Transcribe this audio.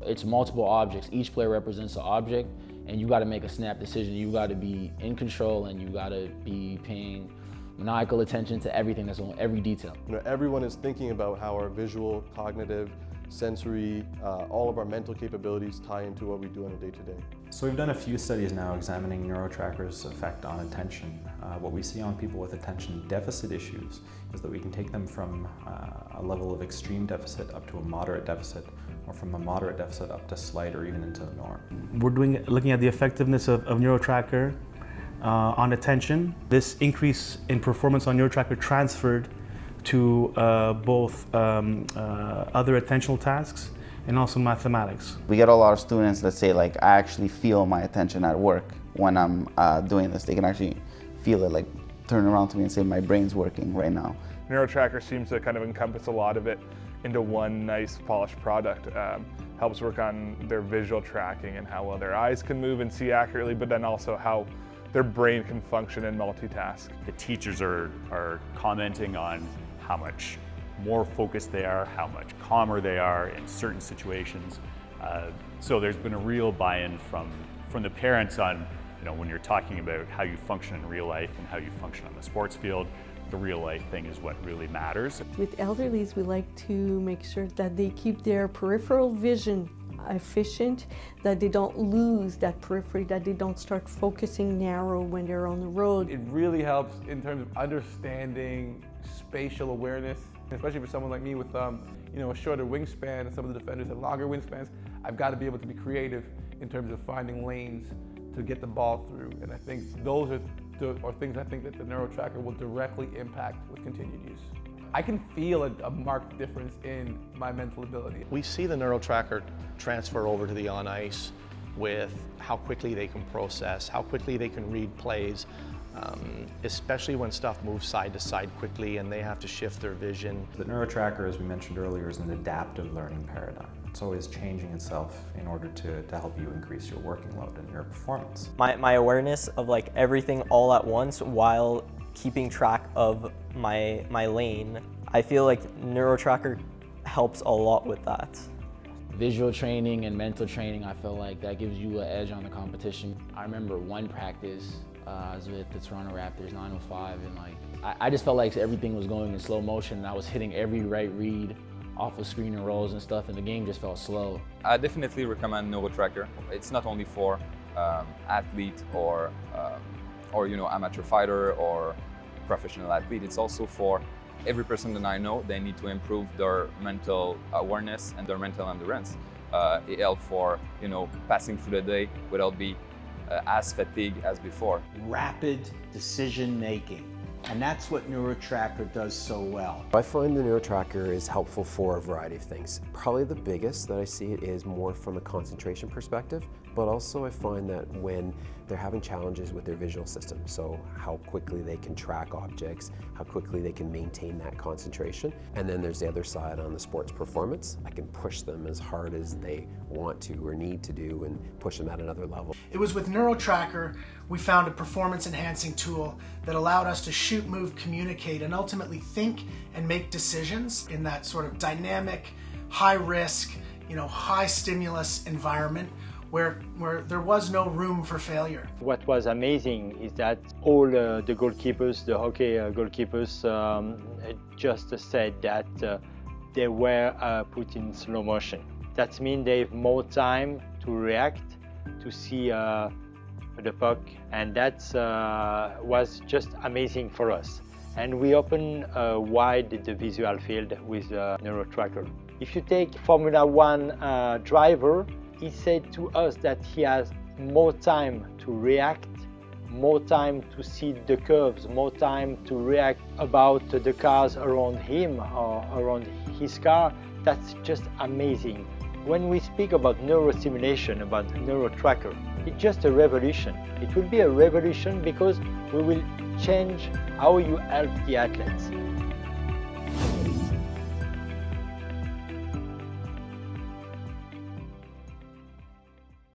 It's multiple objects. Each player represents an object, and you got to make a snap decision. You got to be in control, and you got to be paying maniacal attention to everything that's on every detail. Everyone is thinking about how our visual, cognitive, sensory, all of our mental capabilities tie into what we do on a day-to-day. So we've done a few studies now examining NeuroTracker's effect on attention. What we see on people with attention deficit issues is that we can take them from a level of extreme deficit up to a moderate deficit, or from a moderate deficit up to slight or even into the norm. We're looking at the effectiveness of NeuroTracker on attention. This increase in performance on NeuroTracker transferred to both other attentional tasks and also mathematics. We get a lot of students that say, like, I actually feel my attention at work when I'm doing this. They can actually feel it, like turn around to me and say, my brain's working right now. NeuroTracker seems to kind of encompass a lot of it into one nice polished product. Helps work on their visual tracking and how well their eyes can move and see accurately, but then also how their brain can function and multitask. The teachers are commenting on how much more focused they are, how much calmer they are in certain situations. So there's been a real buy-in from the parents on, when you're talking about how you function in real life and how you function on the sports field, the real life thing is what really matters. With elderlies, we like to make sure that they keep their peripheral vision efficient, that they don't lose that periphery, that they don't start focusing narrow when they're on the road. It really helps in terms of understanding spatial awareness, especially for someone like me with a shorter wingspan, and some of the defenders have longer wingspans. I've got to be able to be creative in terms of finding lanes to get the ball through, and I think those are things I think that the NeuroTracker will directly impact with continued use. I can feel a marked difference in my mental ability. We see the NeuroTracker transfer over to the on ice with how quickly they can process, how quickly they can read plays, especially when stuff moves side to side quickly and they have to shift their vision. The NeuroTracker, as we mentioned earlier, is an adaptive learning paradigm. It's always changing itself in order to help you increase your working load and your performance. My awareness of like everything all at once while keeping track of my lane, I feel like NeuroTracker helps a lot with that. Visual training and mental training, I feel like that gives you an edge on the competition. I remember one practice, I was with the Toronto Raptors 905, and I just felt like everything was going in slow motion, and I was hitting every right read off of screen and rolls and stuff, and the game just felt slow. I definitely recommend NeuroTracker. It's not only for athlete or amateur fighter or professional athlete. It's also for every person that I know. They need to improve their mental awareness and their mental endurance. It helps for passing through the day without being as fatigued as before. Rapid decision making. And that's what NeuroTracker does so well. I find the NeuroTracker is helpful for a variety of things. Probably the biggest that I see is more from a concentration perspective, but also I find that when they're having challenges with their visual system, so how quickly they can track objects, how quickly they can maintain that concentration. And then there's the other side on the sports performance. I can push them as hard as they want to or need to do and push them at another level. It was with NeuroTracker we found a performance enhancing tool that allowed us to shoot, move, communicate, and ultimately think and make decisions in that sort of dynamic, high risk, high stimulus environment where there was no room for failure. What was amazing is that all the goalkeepers, the hockey goalkeepers, just said that they were put in slow motion. That means they have more time to react, to see the puck, and that was just amazing for us. And we open wide the visual field with NeuroTracker. If you take Formula One driver, he said to us that he has more time to react, more time to see the curves, more time to react about the cars around him or around his car. That's just amazing. When we speak about neurostimulation, about NeuroTracker, it's just a revolution. It will be a revolution because we will change how you help the athletes.